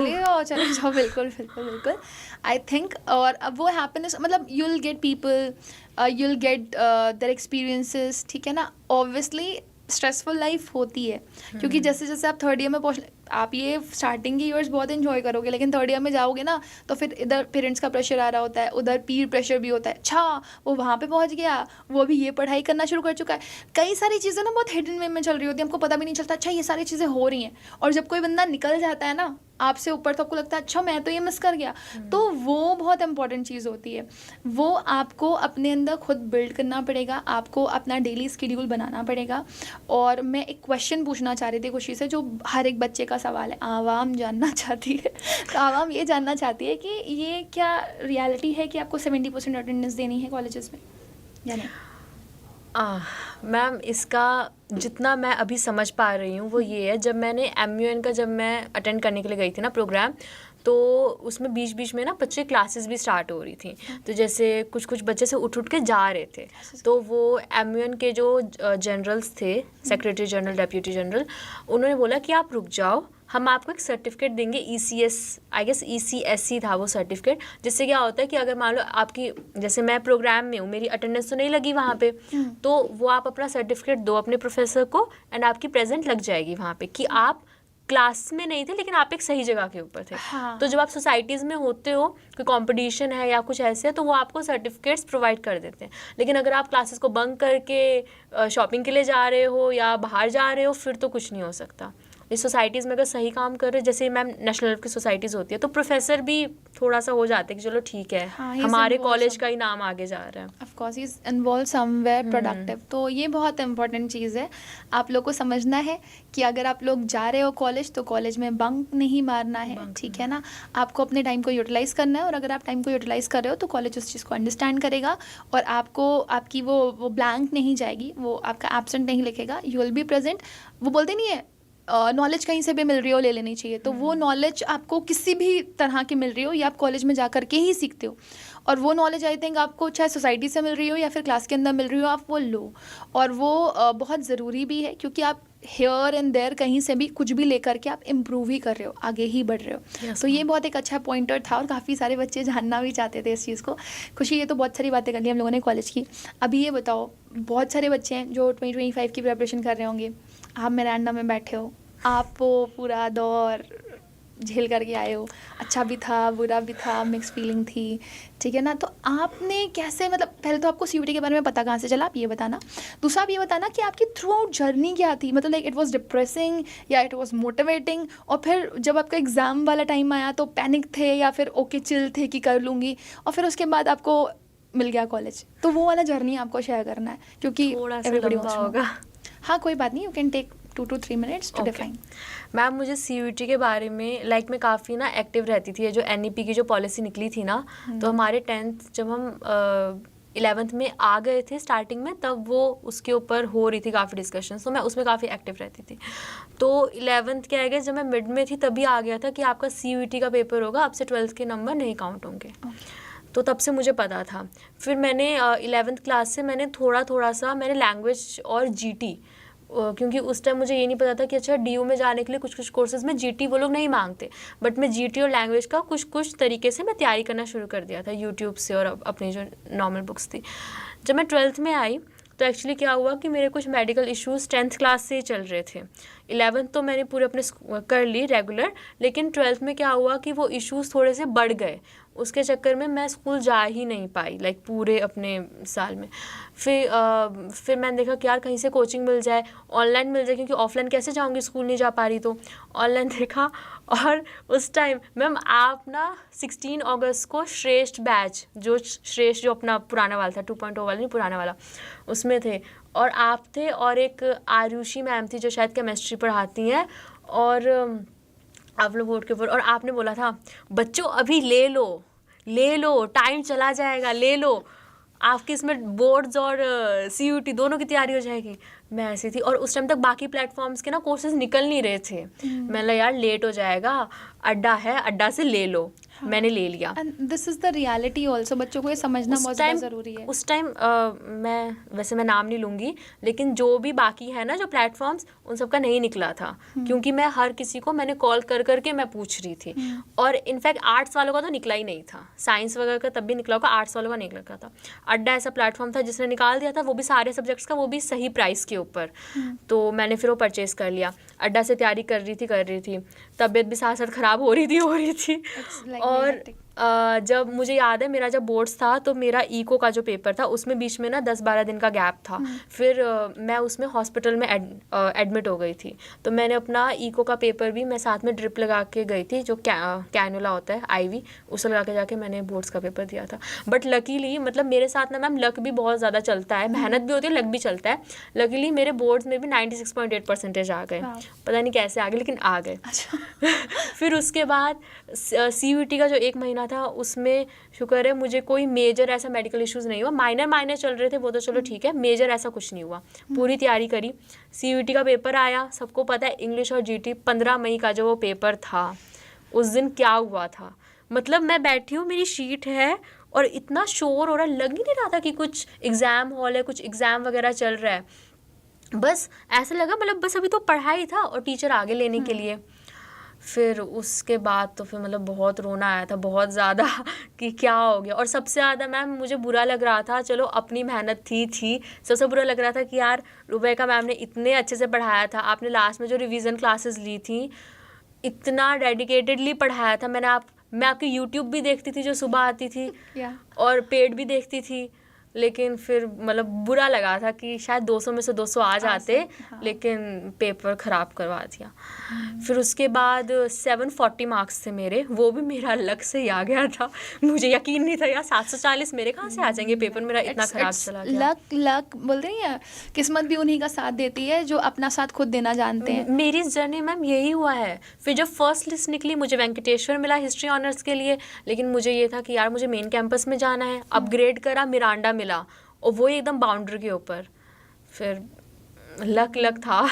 बिल्कुल आई थिंक। और अब वो हैप्पीनेस मतलब you will get people, you will get their experiences, ठीक है ना। ऑब्वियसली स्ट्रेसफुल लाइफ होती है, क्योंकि जैसे जैसे आप थर्ड ईयर में पहुँच, आप ये स्टार्टिंग के ईयर्स बहुत एंजॉय करोगे, लेकिन थर्ड ईयर में जाओगे ना तो फिर इधर पेरेंट्स का प्रेशर आ रहा होता है, उधर पीर प्रेशर भी होता है। अच्छा वो वहाँ पे पहुँच गया, वो अभी ये पढ़ाई करना शुरू कर चुका है। कई सारी चीज़ें ना बहुत हिडन वे में चल रही होती हैं, हमको पता भी नहीं चलता अच्छा ये सारी चीज़ें हो रही हैं। और जब कोई बंदा निकल जाता है ना आपसे ऊपर, तो आपको लगता है अच्छा मैं तो ये मिस कर गया। तो वो बहुत इंपॉर्टेंट चीज़ होती है, वो आपको अपने अंदर खुद बिल्ड करना पड़ेगा, आपको अपना डेली स्केड्यूल बनाना पड़ेगा। और मैं एक क्वेश्चन पूछना चाह रही थी खुशी से, जो हर एक बच्चे का सवाल है, आवाम जानना चाहती है। तो आवाम ये जानना चाहती है कि ये क्या रियलिटी है कि आपको 70% अटेंडेंस देनी है कॉलेजेस में या नहीं? मैम इसका जितना मैं अभी समझ पा रही हूँ वो ये है, जब मैंने MUN का जब मैं अटेंड करने के लिए गई थी ना प्रोग्राम, तो उसमें बीच बीच में ना बच्चे क्लासेस भी स्टार्ट हो रही थी। तो जैसे कुछ कुछ बच्चे से उठ के जा रहे थे, तो वो MUN के जो जनरल्स थे, सेक्रेटरी जनरल, डेप्यूटी जनरल, उन्होंने बोला कि आप रुक जाओ, हम आपको एक सर्टिफिकेट देंगे, ECS आई गेस ECSC था वो सर्टिफिकेट, जिससे क्या होता है कि अगर मान लो आपकी, जैसे मैं प्रोग्राम में हूँ, मेरी अटेंडेंस तो नहीं लगी वहाँ पे, तो वो आप अपना सर्टिफिकेट दो अपने प्रोफेसर को एंड आपकी प्रेजेंट लग जाएगी वहाँ पे कि आप क्लास में नहीं थे लेकिन आप एक सही जगह के ऊपर थे। हाँ। तो जब आप सोसाइटीज़ में होते हो, कोई कंपटीशन है या कुछ ऐसे है, तो वो आपको सर्टिफिकेट्स प्रोवाइड कर देते हैं। लेकिन अगर आप क्लासेस को बंक करके शॉपिंग के लिए जा रहे हो या बाहर जा रहे हो, फिर तो कुछ नहीं हो सकता। इस सोसाइटीज़ में अगर सही काम कर रहे, जैसे मैम नेशनल लेवल की सोसाइटीज़ होती है, तो प्रोफेसर भी थोड़ा सा हो जाते हैं कि चलो ठीक है, हाँ, he's हमारे involved कॉलेज some- का ही नाम आगे जा रहा है। Of course is involve somewhere productive. तो ये बहुत इंपॉर्टेंट चीज़ है, आप लोग को समझना है कि अगर आप लोग जा रहे हो कॉलेज, तो कॉलेज में बंक नहीं मारना है, ठीक है ना। आपको अपने टाइम को यूटिलाइज करना है, और अगर आप टाइम को यूटिलाइज कर रहे हो तो कॉलेज उस चीज़ को अंडरस्टैंड करेगा, और आपको आपकी वो ब्लैंक नहीं जाएगी, वो आपका एब्सेंट नहीं लिखेगा, यू विल बी प्रेजेंट। वो बोलते नहीं है नॉलेज कहीं से भी मिल रही हो ले लेनी चाहिए, तो वो नॉलेज आपको किसी भी तरह की मिल रही हो, ये आप कॉलेज में जा करके ही सीखते हो। और वो नॉलेज आई थिंक आपको चाहे सोसाइटी से मिल रही हो या फिर क्लास के अंदर मिल रही हो, आप वो लो। और वो बहुत ज़रूरी भी है, क्योंकि आप हेयर एंड देयर कहीं से भी कुछ भी लेकर के आप इम्प्रूव ही कर रहे हो, आगे ही बढ़ रहे हो। तो ये बहुत एक अच्छा पॉइंटर था, और काफ़ी सारे बच्चे जानना भी चाहते थे इस चीज़ को। खुशी, ये तो बहुत सारी बातें कर ली हम लोगों ने कॉलेज की। अभी ये बताओ, बहुत सारे बच्चे हैं जो 2025 की प्रिपरेशन कर रहे होंगे, आप मिरांडा में बैठे हो, आप वो पूरा दौर झेल करके आए हो, अच्छा भी था बुरा भी था, मिक्स फीलिंग थी, ठीक है ना। तो आपने कैसे, मतलब पहले तो आपको CUET के बारे में पता कहाँ से चला, आप ये बताना। दूसरा आप ये बताना कि आपकी थ्रू आउट जर्नी क्या थी, मतलब लाइक इट वाज डिप्रेसिंग या इट वाज मोटिवेटिंग, और फिर जब आपका एग्ज़ाम वाला टाइम आया तो पैनिक थे या फिर ओके चिल थे कि कर लूँगी, और फिर उसके बाद आपको मिल गया कॉलेज। तो वो वाला जर्नी आपको शेयर करना है, क्योंकि थोड़ा सा everybody लंबा wants to know. होगा। हाँ, कोई बात नहीं, you can take 2 to 3 minutes to define. Ma'am मुझे CUET के बारे में मैं काफ़ी ना एक्टिव रहती थी। ये जो NEP की जो पॉलिसी निकली थी ना, तो हमारे 10th जब हम 11th में आ गए थे स्टार्टिंग में, तब वो उसके ऊपर हो रही थी काफ़ी डिस्कशन, तो मैं उसमें काफ़ी एक्टिव रहती थी। तो 11th के आगे जब मैं मिड में थी तभी आ गया था कि आपका CUET का पेपर होगा, अब से 12th के नंबर नहीं काउंट होंगे। तो तब से मुझे पता था। फिर मैंने 11th क्लास से मैंने थोड़ा सा मैंने लैंग्वेज और GT, क्योंकि उस टाइम मुझे ये नहीं पता था कि अच्छा DU में जाने के लिए कुछ कोर्सेज में GT वो लोग नहीं मांगते, बट मैं GT और लैंग्वेज का कुछ तरीके से मैं तैयारी करना शुरू कर दिया था यूट्यूब से और अपनी जो नॉर्मल बुक्स थी। जब मैं 12th में आई तो एक्चुअली क्या हुआ कि मेरे कुछ मेडिकल इश्यूज़ 10th क्लास से ही चल रहे थे। 11th तो मैंने पूरे अपने कर ली रेगुलर, लेकिन 12th में क्या हुआ कि वो इश्यूज़ थोड़े से बढ़ गए। उसके चक्कर में मैं स्कूल जा ही नहीं पाई पूरे अपने साल में। फिर मैंने देखा कि यार कहीं से कोचिंग मिल जाए, ऑनलाइन मिल जाए, क्योंकि ऑफलाइन कैसे जाऊंगी, स्कूल नहीं जा पा रही, तो ऑनलाइन देखा। और उस टाइम मैम आप ना 16 अगस्त को श्रेष्ठ बैच, जो अपना पुराना वाला था, 2.0 वाला नहीं, पुराना वाला, उसमें थे, और आप थे और एक आरुषि मैम थी जो शायद केमिस्ट्री पढ़ाती हैं, और आप लोग बोर्ड के ऊपर, और आपने बोला था बच्चों अभी ले लो, टाइम चला जाएगा, ले लो, आपकी इसमें बोर्ड्स और CUET दोनों की तैयारी हो जाएगी। मैं ऐसी थी, और उस टाइम तक बाकी प्लेटफॉर्म्स के ना कोर्सेज निकल नहीं रहे थे। मैंने यार लेट हो जाएगा, अड्डा है, अड्डा से ले लो। मैंने ले लिया। And this is the reality also, बच्चों को ये समझना बहुत ज़्यादा ज़रूरी है। उस टाइम मैं नाम नहीं लूँगी, लेकिन जो भी बाकी है ना जो प्लेटफॉर्म्स, उन सब का नहीं निकला था, क्योंकि मैं हर किसी को मैंने कॉल करके मैं पूछ रही थी। और इनफैक्ट आर्ट्स वालों का तो निकला ही नहीं था, साइंस वगैरह का तब भी निकला होगा, आर्ट्स वालों का नहीं निकला था। अड्डा ऐसा प्लेटफॉर्म था जिसने निकाल दिया था, वो भी सारे सब्जेक्ट्स का, वो भी सही प्राइस के ऊपर। तो मैंने फिर वो परचेज़ कर लिया। अड्डा से तैयारी कर रही थी, तबीयत भी साथ साथ ख़राब हो रही थी। और जब मुझे याद है मेरा जब बोर्ड्स था तो मेरा इको का जो पेपर था उसमें बीच में ना 10-12 दिन का गैप था। फिर मैं उसमें हॉस्पिटल में एडमिट हो गई थी, तो मैंने अपना इको का पेपर भी मैं साथ में ड्रिप लगा के गई थी, जो कैनुला होता है IV, उसे लगा के जाके मैंने बोर्ड्स का पेपर दिया था। बट लकीली मेरे साथ ना मैम लक भी बहुत ज़्यादा चलता है, मेहनत भी होती है, लक भी चलता है। लकीली मेरे बोर्ड्स में भी 96.8% आ गए, पता नहीं कैसे आ गए, लेकिन आ गए। फिर उसके बाद CUET का जो 1 महीना महीना था उसमें शुक्र है मुझे कोई मेजर ऐसा मेडिकल इश्यूज़ नहीं हुआ, माइनर चल रहे थे वो तो चलो ठीक है, मेजर ऐसा कुछ नहीं हुआ। पूरी तैयारी करी, CUET का पेपर आया, सबको पता है इंग्लिश और GT 15 मई का जो वो पेपर था, उस दिन क्या हुआ था, मतलब मैं बैठी हूँ, मेरी शीट है और इतना शोर हो रहा, लग ही नहीं रहा था कि कुछ एग्ज़ाम हॉल है, कुछ एग्ज़ाम वगैरह चल रहा है, बस ऐसा लगा मतलब बस अभी तो पढ़ाई था और टीचर आगे लेने के लिए। फिर उसके बाद तो फिर मतलब बहुत रोना आया था, बहुत ज़्यादा कि क्या हो गया। और सबसे ज़्यादा मैम मुझे बुरा लग रहा था, चलो अपनी मेहनत थी, सबसे बुरा लग रहा था कि यार रुबैका मैम ने इतने अच्छे से पढ़ाया था, आपने लास्ट में जो रिवीजन क्लासेस ली थी इतना डेडिकेटेडली पढ़ाया था, मैं आपकी यूट्यूब भी देखती थी जो सुबह आती थी और पेड भी देखती थी, लेकिन फिर मतलब बुरा लगा था कि शायद 200 में से 200 आ जाते, लेकिन पेपर ख़राब करवा दिया। फिर उसके बाद 740 मार्क्स थे मेरे, वो भी मेरा लक से ही आ गया था, मुझे यकीन नहीं था यार 740 मेरे कहाँ से आ जाएंगे, पेपर मेरा इतना ख़राब चला गया। लक बोलते हैं, किस्मत भी उन्हीं का साथ देती है जो अपना साथ खुद देना जानते हैं। मेरी जर्नी मैम यही हुआ है। फिर जब फर्स्ट लिस्ट निकली मुझे वेंकटेश्वर मिला हिस्ट्री ऑनर्स के लिए, लेकिन मुझे ये था कि यार मुझे मेन कैंपस में जाना है, अपग्रेड करा, मिरांडा मिला और वो एकदम बाउंड्री के ऊपर, फिर लक था।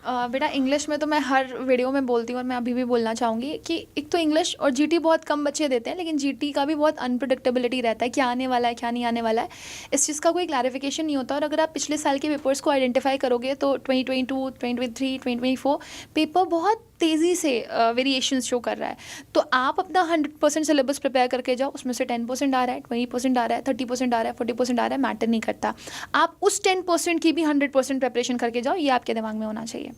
बेटा इंग्लिश में तो मैं हर वीडियो में बोलती हूँ और मैं अभी भी बोलना चाहूँगी कि एक तो इंग्लिश और GT बहुत कम बच्चे देते हैं, लेकिन GT का भी बहुत अनप्रडिक्टेबिलिटी रहता है, क्या आने वाला है क्या नहीं आने वाला है, इस चीज़ का कोई क्लैरिफिकेशन नहीं होता। और अगर आप पिछले साल के पेपर्स को आइडेंटिफाई करोगे तो 2022, 2023, 2024 पेपर बहुत तेज़ी से वेरिएशंस शो कर रहा है। तो आप अपना 100% सिलेबस प्रिपेयर करके जाओ, उसमें से 10% आ रहा है, 20% आ रहा है, 30% आ रहा है, 40% आ रहा है, मैटर नहीं करता, आप उस 10% की भी 100% प्रिपरेशन करके जाओ, ये आपके दिमाग में होना चाहिए।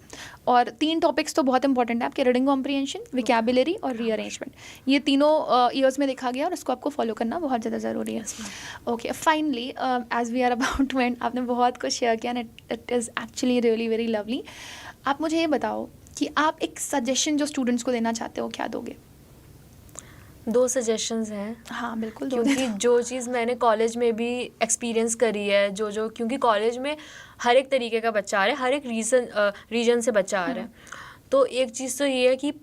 और 3 टॉपिक्स तो बहुत इंपॉर्टेंट है आपके, रीडिंग कॉम्प्रिहेंशन, विकैबुलरी और रीअरेंजमेंट, ये तीनों ईयर्स में देखा गया और इसको आपको फॉलो करना बहुत ज़्यादा ज़रूरी है। Okay, finally as we are about to end, आपने बहुत कुछ शेयर किया and it is actually really very lovely. आप मुझे ये बताओ कि आप एक सजेशन जो स्टूडेंट्स को देना चाहते हो क्या दोगे? 2 सजेशंस हैं। हाँ बिल्कुल, क्योंकि जो चीज़ मैंने कॉलेज में भी एक्सपीरियंस करी है, जो क्योंकि कॉलेज में हर एक तरीके का बच्चा आ रहा है, हर एक रीजन से बच्चा आ रहा है, तो एक चीज़ तो ये है कि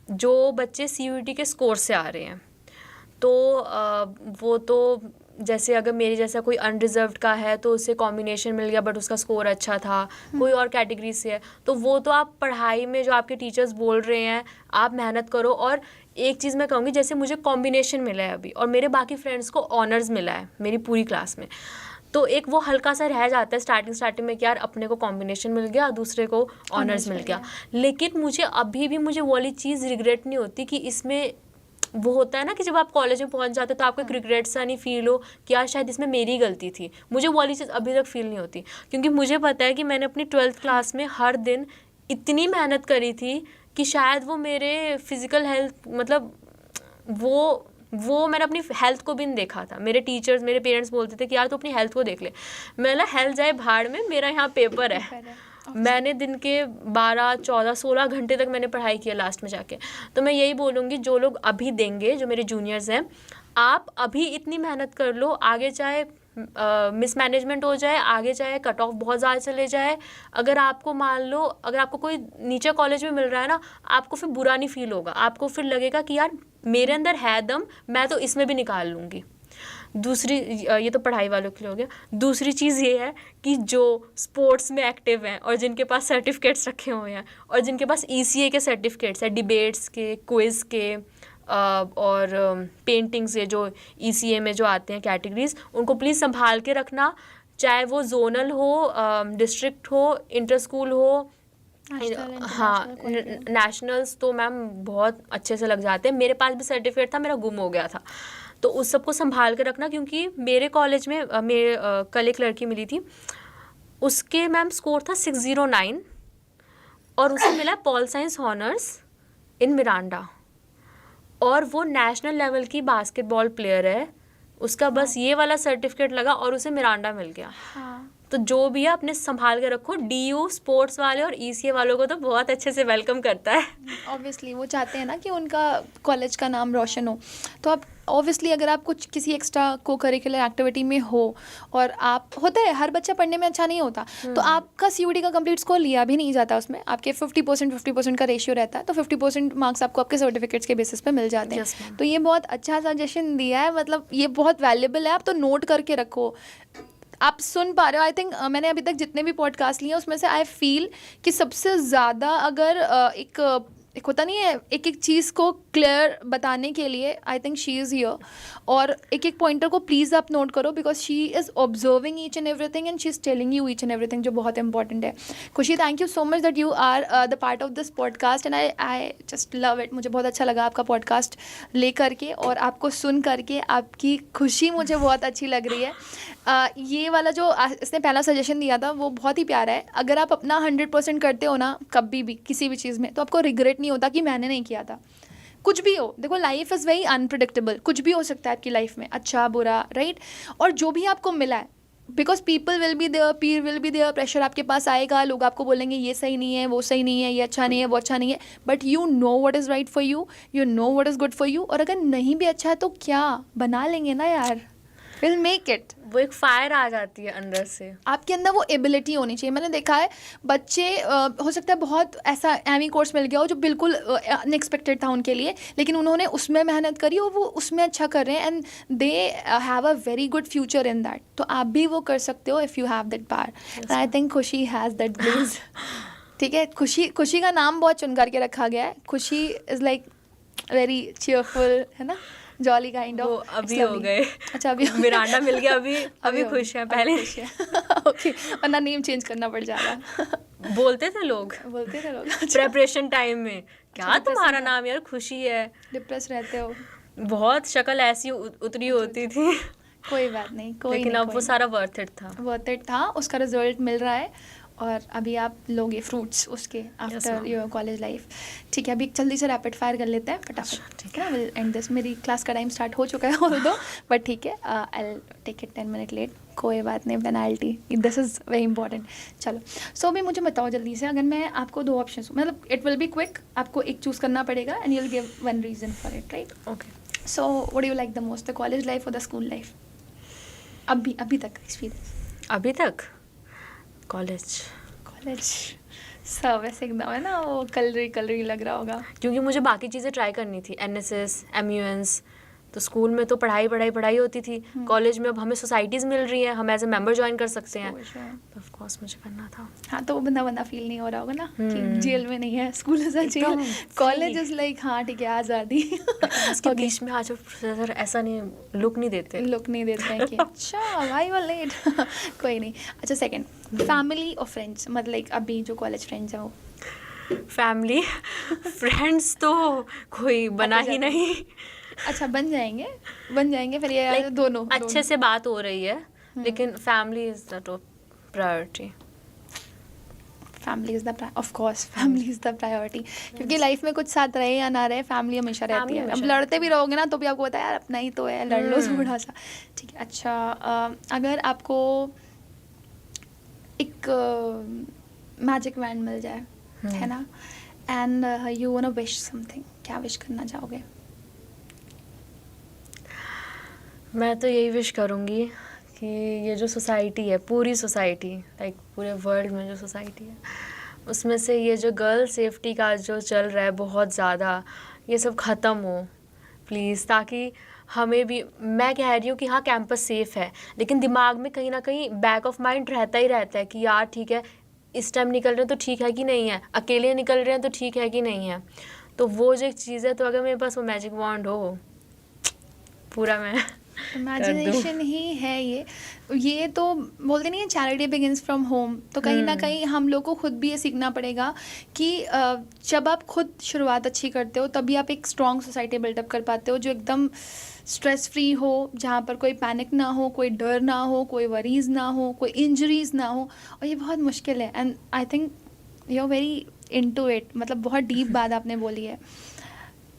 जो बच्चे CUET के स्कोर से आ रहे हैं तो वो तो जैसे अगर मेरे जैसा कोई अनरिजर्व्ड का है तो उसे कॉम्बिनेशन मिल गया बट उसका स्कोर अच्छा था, कोई और कैटेगरी से है तो वो तो आप पढ़ाई में जो आपके टीचर्स बोल रहे हैं आप मेहनत करो। और एक चीज़ मैं कहूँगी, जैसे मुझे कॉम्बिनेशन मिला है अभी और मेरे बाकी फ्रेंड्स को ऑनर्स मिला है मेरी पूरी क्लास में, तो एक वो हल्का सा रह जाता है स्टार्टिंग में कि यार अपने को कॉम्बिनेशन मिल गया, दूसरे को ऑनर्स मिल गया। लेकिन मुझे अभी भी मुझे वो वाली चीज़ रिग्रेट नहीं होती कि इसमें वो होता है ना कि जब आप कॉलेज में पहुंच जाते हो तो आपको एक रिग्रेट सा नहीं फील हो कि यार शायद इसमें मेरी गलती थी, मुझे वो वाली चीज़ अभी तक फील नहीं होती, क्योंकि मुझे पता है कि मैंने अपनी 12th क्लास में हर दिन इतनी मेहनत करी थी कि शायद वो मेरे फिज़िकल हेल्थ मतलब वो मैंने अपनी हेल्थ को भी नहीं देखा था। मेरे टीचर्स मेरे पेरेंट्स बोलते थे कि यार तू अपनी हेल्थ को देख ले, मैं हेल्थ जाए भाड़ में, मेरा यहाँ पेपर है। मैंने दिन के 12, 14, 16 घंटे तक मैंने पढ़ाई किया लास्ट में जाके। तो मैं यही बोलूँगी जो लोग अभी देंगे, जो मेरे जूनियर्स हैं, आप अभी इतनी मेहनत कर लो, आगे चाहे मिसमैनेजमेंट हो जाए, आगे चाहे कट ऑफ बहुत ज़्यादा चले जाए, अगर आपको मान लो अगर आपको कोई नीचे कॉलेज में मिल रहा है ना, आपको फिर बुरा नहीं फील होगा, आपको फिर लगेगा कि यार मेरे अंदर है दम, मैं तो इसमें भी निकाल लूँगी। दूसरी, ये तो पढ़ाई वालों के लिए हो गया। दूसरी चीज़ ये है कि जो स्पोर्ट्स में एक्टिव हैं और जिनके पास सर्टिफिकेट्स रखे हुए हैं और जिनके पास ECA के सर्टिफिकेट्स हैं, डिबेट्स के, क्विज़ के और पेंटिंग्स के, जो ECA में जो आते हैं कैटेगरीज, उनको प्लीज़ संभाल के रखना, चाहे वो जोनल हो, डिस्ट्रिक्ट हो, इंटर स्कूल हो, हाँ नेशनल्स तो मैम बहुत अच्छे से लग जाते हैं। मेरे पास भी सर्टिफिकेट था, मेरा गुम हो गया था, तो उस सबको संभाल कर रखना। क्योंकि मेरे कॉलेज में मेरे कल एक लड़की मिली थी, उसके मैम स्कोर था 609 और उसे मिला पॉल साइंस हॉनर्स इन मिरांडा, और वो नेशनल लेवल की बास्केटबॉल प्लेयर है, उसका बस ये वाला सर्टिफिकेट लगा और उसे मिरांडा मिल गया। तो जो भी है अपने संभाल के रखो। DU स्पोर्ट्स वाले और ECA वालों को तो बहुत अच्छे से वेलकम करता है। ऑब्वियसली वो चाहते हैं ना कि उनका कॉलेज का नाम रोशन हो। तो आप ऑब्वियसली अगर आप कुछ किसी एक्स्ट्रा को करिकुलर एक्टिविटी में हो और आप, होता है हर बच्चा पढ़ने में अच्छा नहीं होता, तो आपका CUET का कंप्लीट स्कोर लिया भी नहीं जाता, उसमें आपके 50% का रेशियो रहता है, तो 50% मार्क्स आपको आपके सर्टिफिकेट्स के बेसिस पे मिल जाते हैं। Yes, ma'am. तो ये बहुत अच्छा सजेशन दिया है, मतलब ये बहुत वैल्यूएबल है, आप तो नोट करके रखो। आप सुन पा रहे हो, आई थिंक मैंने अभी तक जितने भी पॉडकास्ट लिए हैं उसमें से आई फील कि सबसे ज़्यादा अगर एक होता नहीं है एक एक चीज़ को क्लियर बताने के लिए, I think she is here. और एक एक पॉइंटर को प्लीज़ आप नोट करो, because she is observing each and everything and she is telling you each and everything, जो बहुत इंपॉर्टेंट है। Khushi, thank you so much that you are the part of this podcast and I just love it. मुझे बहुत अच्छा लगा आपका podcast ले करके और आपको सुन करके, आपकी खुशी मुझे बहुत अच्छी लग रही है। ये वाला जो इसने पहला सजेशन दिया था वो बहुत ही प्यारा है। अगर आप अपना 100% करते हो ना कभी भी किसी भी चीज़ में, तो आपको रिग्रेट नहीं होता कि मैंने नहीं किया था। कुछ भी हो, देखो लाइफ इज़ वेरी अनप्रिडिक्टेबल, कुछ भी हो सकता है आपकी लाइफ में, अच्छा बुरा, राइट। और जो भी आपको मिला है, because people will be there, peer will be there, pressure आपके पास आएगा, लोग आपको बोलेंगे ये सही नहीं है, वो सही नहीं है, ये अच्छा नहीं है, वो अच्छा नहीं है, but you know what is right for you, you know what is good for you. और अगर नहीं भी अच्छा है तो क्या, बना लेंगे ना यार, विल मेक इट। वो एक फायर आ जाती है अंदर से, आपके अंदर वो एबिलिटी होनी चाहिए। मैंने देखा है बच्चे हो सकता है बहुत ऐसा एमी कोर्स मिल गया हो जो बिल्कुल अनएक्सपेक्टेड था उनके लिए, लेकिन उन्होंने उसमें मेहनत करी और वो उसमें अच्छा कर रहे हैं and they have a very good future in that. तो आप भी वो कर सकते हो if you have that power. I think खुशी हैज़ दैट ब्लेज। ठीक है, खुशी का नाम बहुत चुन करके रखा गया है। खुशी इज़ लाइक वेरी चीयरफुल, है ना, जॉली काइंड वो ऑफ। अभी हो गए। अच्छा, अभी मिरांडा मिल गया, अभी खुश है, पहले ओके, वरना नेम चेंज करना पड़ जाएगा। बोलते थे लोग प्रेपरेशन टाइम में, क्या तुम्हारा नाम यार खुशी है, डिप्रेस रहते हो, बहुत शक्ल ऐसी उतरी होती थी। कोई बात नहीं, कोई लेकिन नहीं, अब वो सारा वर्थ इट था, उसका रिजल्ट मिल रहा है और अभी आप लोगे फ्रूट्स उसके आफ्टर योर कॉलेज लाइफ। ठीक है, अभी जल्दी से रैपिड फायर कर लेते हैं फटाफट, ठीक है। विल एंड दिस, मेरी क्लास का टाइम स्टार्ट हो चुका है ऑल्दो, बट ठीक है, I will take it 10 minute late, कोई बात नहीं, penalty, this is very important. चलो, सो अभी मुझे बताओ जल्दी से, अगर मैं आपको 2 ऑप्शन, मतलब इट विल बी क्विक, आपको एक चूज़ करना पड़ेगा and you will give 1 reason for it, right? Okay. So what do you like the most, the college life और द स्कूल लाइफ? अभी तक एक्सपीरियंस। अभी तक कॉलेज सब ऐसे एकदम, है ना, वो कलरी लग रहा होगा, क्योंकि मुझे बाकी चीज़ें ट्राई करनी थी, NSS, MUNs। तो स्कूल में तो पढ़ाई होती थी, कॉलेज में अब हमें सोसाइटीज़ मिल रही हैं, हम एज ए मेंबर ज्वाइन कर सकते हैं, तो ऑफ कोर्स मुझे करना था। हाँ, तो वो बंदा फील नहीं हो रहा होगा ना कि जेल में नहीं है, school is a jail, college is like हाँ ठीक है आज़ादी। इसके बीच में आज प्रोफेसर ऐसा नहीं लुक नहीं देते हैं कि अच्छा भाई वो लेट। कोई नहीं। अच्छा, सेकंड, फैमिली और फ्रेंड्स, मतलब लाइक अभी जो कॉलेज फ्रेंड्स हैं वो? फैमिली, फ्रेंड्स तो कोई बना ही नहीं। अच्छा, बन जाएंगे फिर ये like, दोनों अच्छे से बात हो रही है, लेकिन family is the top priority. Family is the of course family is the priority, क्योंकि लाइफ में कुछ साथ रहे या ना रहे, फैमिली हमेशा रहती है। अब लड़ते भी रहोगे ना तो भी आपको पता है यार अपना ही तो है, लड़ लो थोड़ा सा, ठीक है। अच्छा, अगर आपको एक मैजिक वैंड मिल जाए, है ना, and you want to wish something, क्या विश करना चाहोगे? मैं तो यही विश करूँगी कि ये जो सोसाइटी है, पूरी सोसाइटी, लाइक पूरे वर्ल्ड में जो सोसाइटी है, उसमें से ये जो गर्ल सेफ्टी का जो चल रहा है बहुत ज़्यादा, ये सब ख़त्म हो प्लीज़, ताकि हमें भी, मैं कह रही हूँ कि हाँ कैंपस सेफ़ है, लेकिन दिमाग में कहीं ना कहीं बैक ऑफ माइंड रहता ही रहता है कि यार ठीक है, इस टाइम निकल रहे हैं तो ठीक है कि नहीं है, अकेले निकल रहे हैं तो ठीक है कि नहीं है। तो वो जो एक चीज़ है, तो अगर मेरे पास वो मैजिक वॉन्ड हो, पूरा मैं इमेजिनेशन ही है ये तो बोलते नहीं है चैरिटी बिगिंस फ्रॉम होम, तो कहीं ना कहीं हम लोग को खुद भी ये सीखना पड़ेगा कि जब आप खुद शुरुआत अच्छी करते हो तभी आप एक स्ट्रॉन्ग सोसाइटी बिल्डअप कर पाते हो, जो एकदम स्ट्रेस फ्री हो, जहाँ पर कोई पैनिक ना हो, कोई डर ना हो, कोई वरीज ना हो, कोई इंजरीज ना हो। और ये बहुत मुश्किल है and I think you are very into it, मतलब बहुत डीप बात आपने बोली है।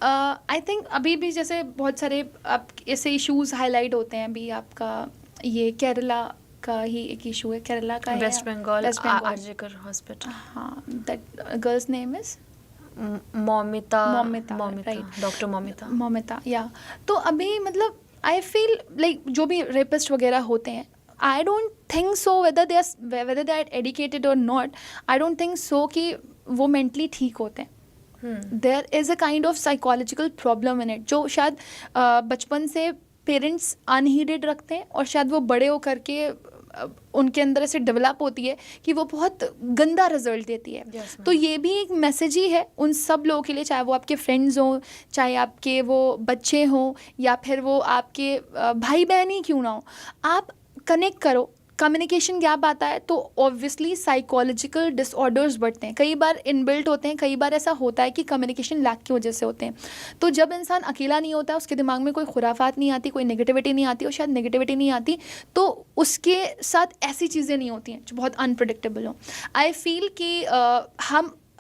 आई थिंक अभी भी जैसे बहुत सारे आप ऐसे इश्यूज़ हाईलाइट होते हैं, अभी आपका ये केरला का ही एक इशू है, केरला का है, वेस्ट बंगाल वेस्ट बंगाल। आरजीकर हॉस्पिटल। हाँ, that girl's name is Moumita, right. Doctor Moumita. Moumita, yeah. तो अभी मतलब आई फील लाइक जो भी रेपिस्ट वगैरह होते हैं, I don't think so whether they are educated और not, I don't think so कि वो मेंटली ठीक होते हैं। There is a kind of psychological problem in it, जो शायद बचपन से पेरेंट्स अनहीडेड रखते हैं और शायद वो बड़े होकर के उनके अंदर ऐसे डेवलप होती है कि वो बहुत गंदा रिजल्ट देती है। Yes, तो ये भी एक मैसेज ही है उन सब लोगों के लिए, चाहे वो आपके फ्रेंड्स हों, चाहे आपके वो बच्चे हों, या फिर वो आपके भाई बहन ही क्यों ना हो, आप कनेक्ट करो। कम्युनिकेशन गैप आता है तो ऑब्वियसली साइकोलॉजिकल डिसऑर्डर्स बढ़ते हैं, कई बार इनबिल्ट होते हैं, कई बार ऐसा होता है कि कम्युनिकेशन लैक की वजह से होते हैं। तो जब इंसान अकेला नहीं होता, उसके दिमाग में कोई खुराफात नहीं आती, कोई नेगेटिविटी नहीं आती, और शायद नेगेटिविटी नहीं आती तो उसके साथ ऐसी चीज़ें नहीं होती हैं जो बहुत अनप्रेडिक्टेबल हों। आई फील कि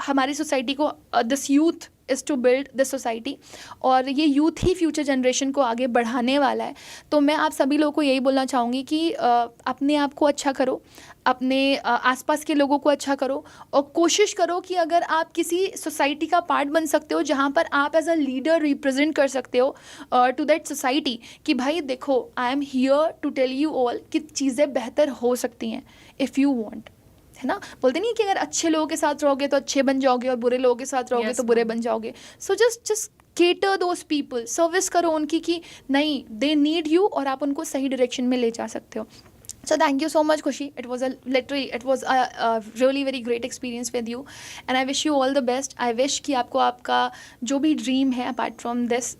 हमारी सोसाइटी को this youth is to build this society, और ये यूथ ही फ्यूचर जनरेशन को आगे बढ़ाने वाला है। तो मैं आप सभी लोगों को यही बोलना चाहूँगी कि अपने आप को अच्छा करो, अपने आसपास के लोगों को अच्छा करो, और कोशिश करो कि अगर आप किसी सोसाइटी का पार्ट बन सकते हो जहाँ पर आप एज अ लीडर रिप्रेजेंट कर सकते हो टू दैट सोसाइटी, कि भाई देखो, I am here to tell you all कि चीज़ें बेहतर हो सकती हैं इफ़ यू वांट, है ना। बोलते नहीं कि अगर अच्छे लोगों के साथ रहोगे तो अच्छे बन जाओगे, और बुरे लोगों के साथ रहोगे तो बुरे बन जाओगे। So just cater those people, service करो उनकी कि नहीं, दे नीड यू, और आप उनको सही डायरेक्शन में ले जा सकते हो। So thank you so much, Khushi. It was a really very great experience with you, and I wish you all the best. I wish कि आपको आपका जो भी ड्रीम है apart from this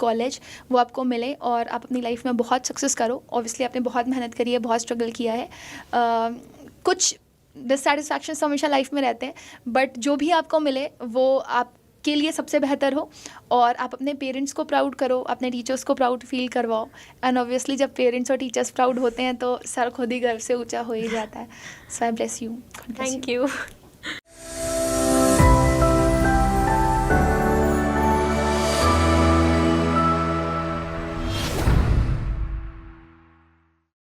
college वो आपको मिले, और आप अपनी लाइफ में बहुत सक्सेस करो। Obviously आपने बहुत मेहनत करी है, बहुत स्ट्रगल किया है, कुछ डिससेटिस्फैक्शन हमेशा लाइफ में रहते हैं, बट जो भी आपको मिले वो आपके लिए सबसे बेहतर हो, और आप अपने पेरेंट्स को प्राउड करो, अपने टीचर्स को प्राउड फील करवाओ। एंड ऑब्वियसली जब पेरेंट्स और टीचर्स प्राउड होते हैं तो सर खुद ही गर्व से ऊंचा हो ही जाता है। So I bless you. Thank you.